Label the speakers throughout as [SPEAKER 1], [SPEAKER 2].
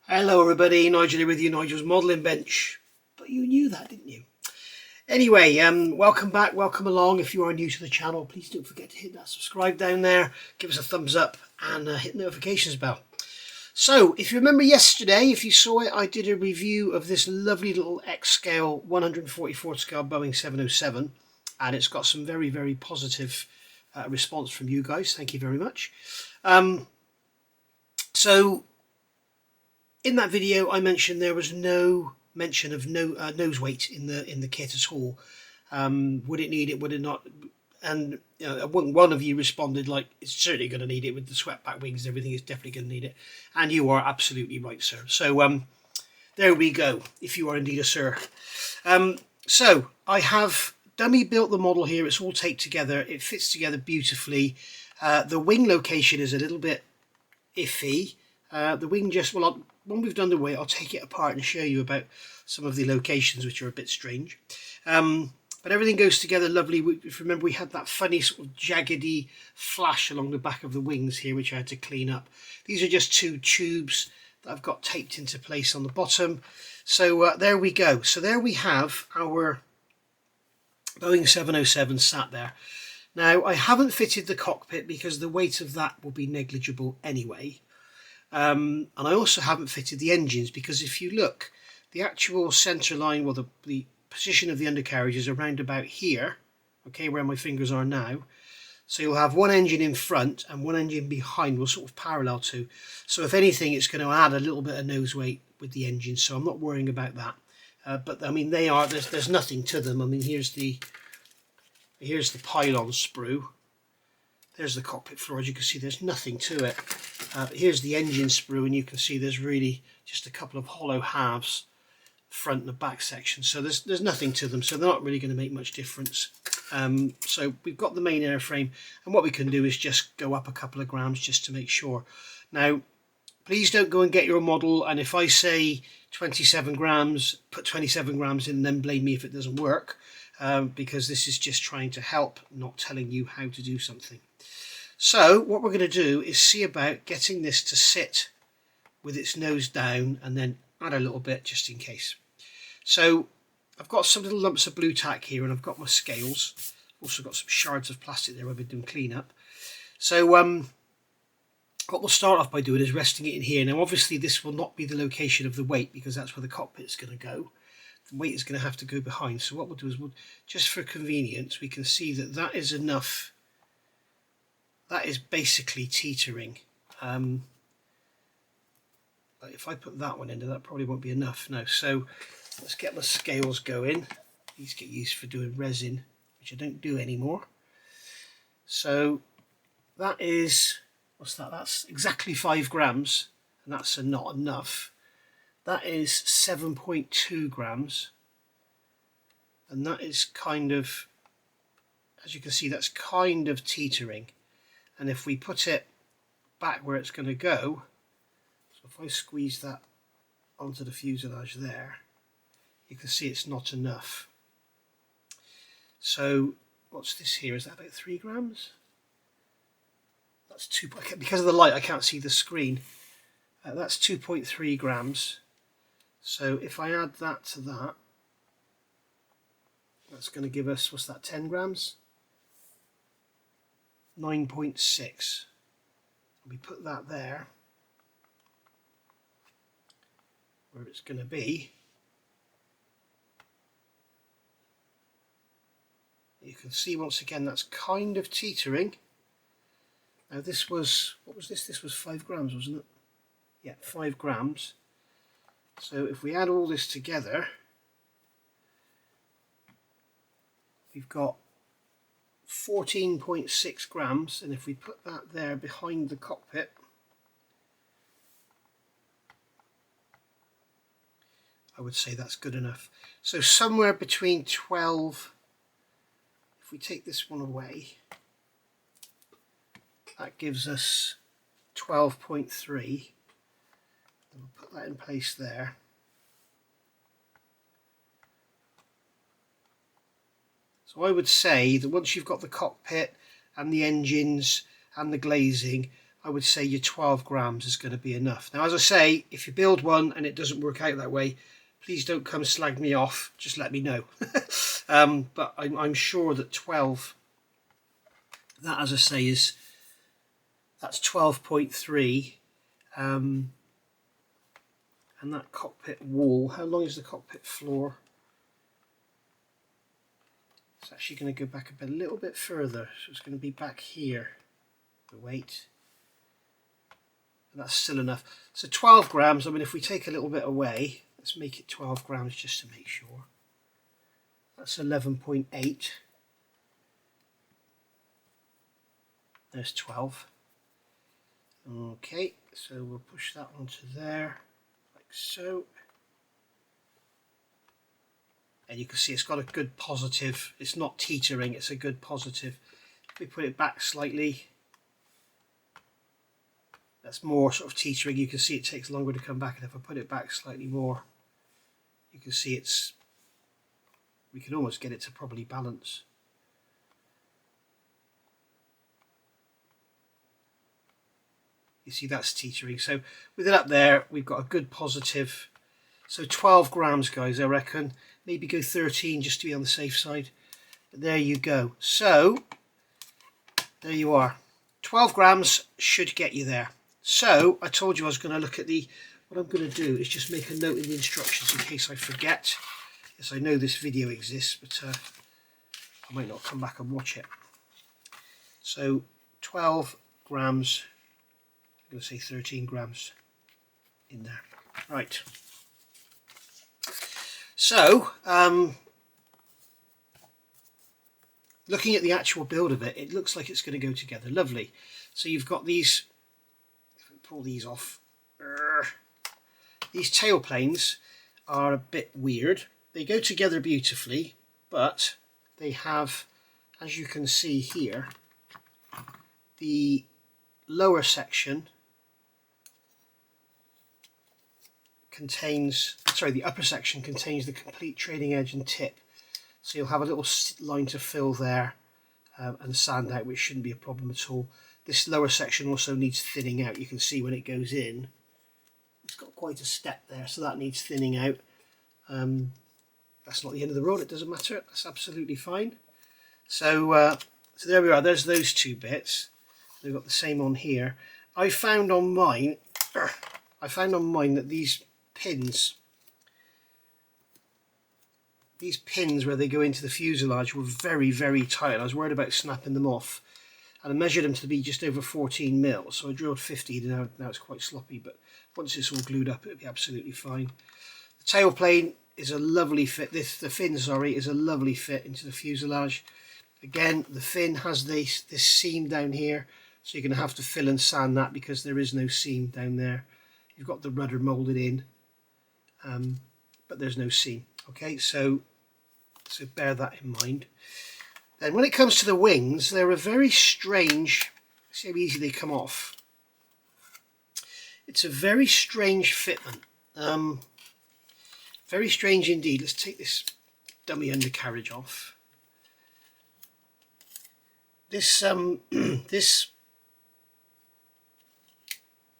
[SPEAKER 1] Hello everybody, Nigel here with you, Nigel's Modelling Bench. But you knew that, didn't you? Anyway, welcome back, welcome along. If you are new to the channel, please don't forget to hit that subscribe down there, give us a thumbs up and hit the notifications bell. So, if you remember yesterday, if you saw it, I did a review of this lovely little X-scale 144th scale Boeing 707, and it's got some very, very positive response from you guys. Thank you very much. So in that video, I mentioned there was no mention of nose weight in the kit at all. Would it need it? Would it not? And one of you responded like, "It's certainly going to need it with the swept back wings and everything. It's definitely going to need it." And you are absolutely right, sir. So there we go. If you are indeed a sir. So I have dummy built the model here. It's all taped together. It fits together beautifully. The wing location is a little bit iffy. The wing when we've done the weight, I'll take it apart and show you about some of the locations which are a bit strange. But everything goes together lovely. If you remember, we had that funny sort of jaggedy flash along the back of the wings here, which I had to clean up. These are just two tubes that I've got taped into place on the bottom. So there we go. So there we have our Boeing 707 sat there. Now, I haven't fitted the cockpit because the weight of that will be negligible anyway. And I also haven't fitted the engines because if you look, the actual centre line, well, the position of the undercarriage is around about here, okay, where my fingers are now. So you'll have one engine in front and one engine behind will sort of parallel to. So if anything, it's going to add a little bit of nose weight with the engine. So I'm not worrying about that. But I mean, there's nothing to them. I mean, here's the pylon sprue. There's the cockpit floor. As you can see, there's nothing to it. Here's the engine sprue, and you can see there's really just a couple of hollow halves, front and the back section. So there's nothing to them. So they're not really going to make much difference. So we've got the main airframe, and what we can do is just go up a couple of grams just to make sure. Now, please don't go and get your model, and if I say 27 grams, put 27 grams in, and then blame me if it doesn't work, because this is just trying to help, not telling you how to do something. So what we're going to do is see about getting this to sit with its nose down and then add a little bit just in case. So I've got some little lumps of blue tack here, and I've got my scales. Also got some shards of plastic there I've been doing cleanup. So what we'll start off by doing is resting it in here. Now obviously this will not be the location of the weight because that's where the cockpit is going to go. The weight is going to have to go behind. So what we'll do is just for convenience, we can see that that is enough. That is basically teetering. But if I put that one in, that probably won't be enough. No, so let's get my scales going. These get used for doing resin, which I don't do anymore. So that is, what's that? That's exactly 5 grams, and that's not enough. That is 7.2 grams, and that is kind of, as you can see, that's kind of teetering. And if we put it back where it's going to go, so if I squeeze that onto the fuselage there, you can see it's not enough. So what's this here? Is that about 3 grams? That's 2, because of the light I can't see the screen. That's 2.3 grams. So if I add that to that, that's going to give us, what's that, 10 grams? 9.6. We put that there where it's going to be. You can see once again that's kind of teetering. Now this was, what was this? This was 5 grams, wasn't it? Yeah, 5 grams. So if we add all this together, we've got 14.6 grams, and if we put that there behind the cockpit, I would say that's good enough. So somewhere between 12, if we take this one away, that gives us 12.3. We'll put that in place there. So I would say that once you've got the cockpit and the engines and the glazing, I would say your 12 grams is going to be enough. Now, as I say, if you build one and it doesn't work out that way, please don't come slag me off, just let me know. But I'm sure that 12, that, as I say, that's 12.3. And that cockpit wall, how long is the cockpit floor? It's actually going to go back a little bit further, so it's going to be back here, the weight. And that's still enough. So 12 grams, I mean, if we take a little bit away, let's make it 12 grams just to make sure. That's 11.8. There's 12. Okay, so we'll push that onto there, like so. And you can see it's got a good positive. It's not teetering, it's a good positive. If we put it back slightly, that's more sort of teetering. You can see it takes longer to come back, and if I put it back slightly more, you can see we can almost get it to probably balance. You see that's teetering. So with it up there, we've got a good positive. So 12 grams, guys, I reckon. Maybe go 13 just to be on the safe side. But there you go. So there you are. 12 grams should get you there. So I told you I was going to look at what I'm going to do is just make a note in the instructions in case I forget. Yes, I know this video exists, but I might not come back and watch it. So 12 grams, I'm going to say 13 grams in there. Right. So, looking at the actual build of it, it looks like it's going to go together. Lovely. So you've got these, if we pull these off, these tail planes are a bit weird. They go together beautifully, but they have, as you can see here, the lower section the upper section contains the complete trailing edge and tip. So you'll have a little line to fill there and sand out, which shouldn't be a problem at all. This lower section also needs thinning out. You can see when it goes in, it's got quite a step there, so that needs thinning out. That's not the end of the road, it doesn't matter, that's absolutely fine. So, so there we are, there's those two bits. We've got the same on here. I found on mine that these pins where they go into the fuselage were very, very tight. I was worried about snapping them off, and I measured them to be just over 14 mil. So I drilled 50. Now it's quite sloppy, but once it's all glued up, it'll be absolutely fine. The tail plane is a lovely fit. The fin, sorry, is a lovely fit into the fuselage. Again, the fin has this seam down here, so you're going to have to fill and sand that because there is no seam down there. You've got the rudder moulded in, but there's no seam. Okay, so bear that in mind. Then when it comes to the wings, they're a very strange, see how easy they come off. It's a very strange fitment. Very strange indeed. Let's take this dummy undercarriage off. This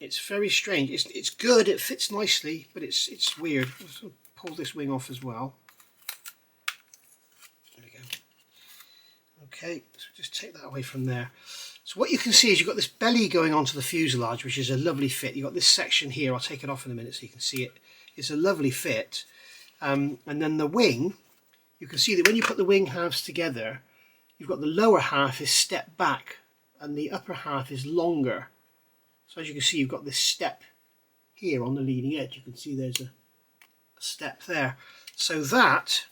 [SPEAKER 1] it's very strange. It's good, it fits nicely, but it's weird. Let's pull this wing off as well. There we go. Okay, so just take that away from there. So what you can see is you've got this belly going onto the fuselage, which is a lovely fit. You've got this section here, I'll take it off in a minute so you can see it. It's a lovely fit. And then the wing, you can see that when you put the wing halves together, you've got the lower half is stepped back and the upper half is longer. So as you can see, you've got this step here on the leading edge. You can see there's a step there. So that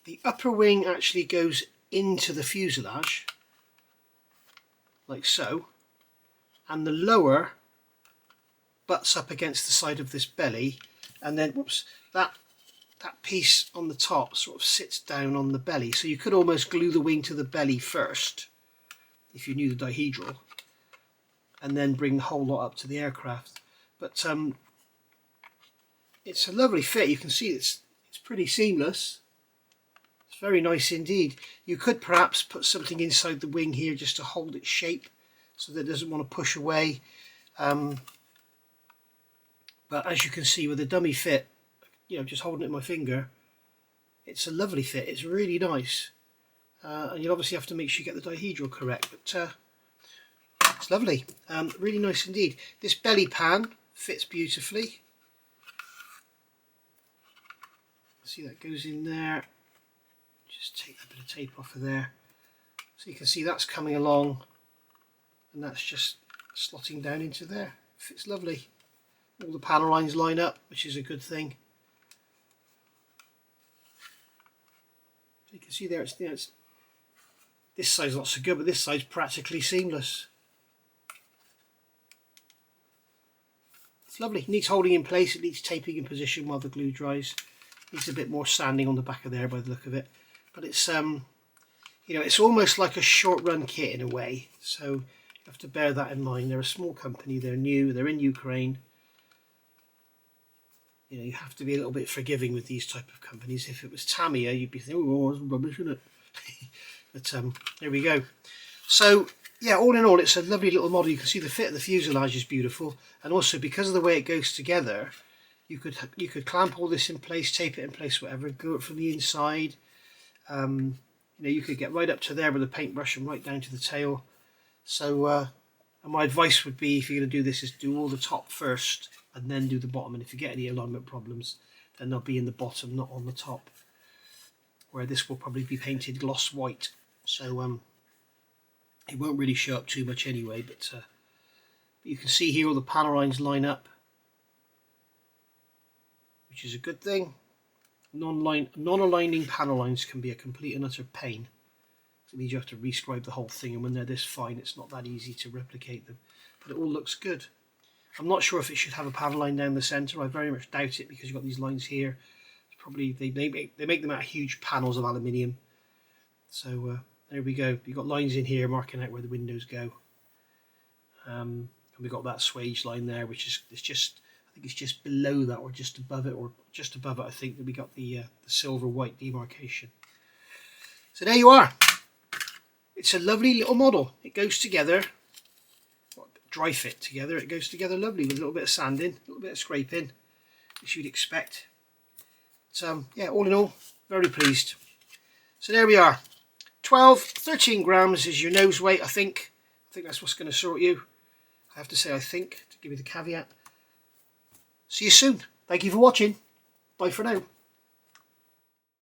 [SPEAKER 1] the upper wing actually goes into the fuselage, like so, and the lower butts up against the side of this belly, and then whoops, that piece on the top sort of sits down on the belly. So you could almost glue the wing to the belly first, if you knew the dihedral, and then bring the whole lot up to the aircraft. But it's a lovely fit. You can see it's pretty seamless. It's very nice indeed. You could perhaps put something inside the wing here just to hold its shape so that it doesn't want to push away. But as you can see with the dummy fit, just holding it in my finger, it's a lovely fit. It's really nice. And you'll obviously have to make sure you get the dihedral correct, but it's lovely. Really nice indeed. This belly pan fits beautifully. See, that goes in there. Just take a bit of tape off of there. So you can see that's coming along, and that's just slotting down into there. Fits lovely. All the panel lines line up, which is a good thing. So you can see there, it's this side's not so good, but this side's practically seamless. It's lovely. Needs holding in place. It needs taping in position while the glue dries. Needs a bit more sanding on the back of there by the look of it. But it's it's almost like a short run kit in a way. So you have to bear that in mind. They're a small company. They're new. They're in Ukraine. You have to be a little bit forgiving with these type of companies. If it was Tamiya, you'd be thinking, oh, it's rubbish, isn't it? But there we go. So yeah, all in all, it's a lovely little model. You can see the fit of the fuselage is beautiful, and also because of the way it goes together, you could clamp all this in place, tape it in place, whatever, glue it from the inside. You could get right up to there with a paintbrush and right down to the tail. So and my advice would be, if you're going to do this, is do all the top first and then do the bottom. And if you get any alignment problems, then they'll be in the bottom, not on the top, where this will probably be painted gloss white. So it won't really show up too much anyway, but you can see here all the panel lines line up, which is a good thing. Non-aligning panel lines can be a complete and utter pain. It means you have to rescribe the whole thing, and when they're this fine, it's not that easy to replicate them. But it all looks good. I'm not sure if it should have a panel line down the centre. I very much doubt it, because you've got these lines here. It's probably they make them out of huge panels of aluminium. So there we go. You've got lines in here marking out where the windows go. And we've got that swage line there, which is I think it's just below that, or just above it, I think, that we got the silver white demarcation. So there you are. It's a lovely little model. It goes together, dry fit together. It goes together lovely with a little bit of sanding, a little bit of scraping, which you'd expect. So yeah, all in all, very pleased. So there we are. 13 grams is your nose weight, I think. I think that's what's going to sort you. I have to say I think, to give you the caveat. See you soon. Thank you for watching. Bye for now.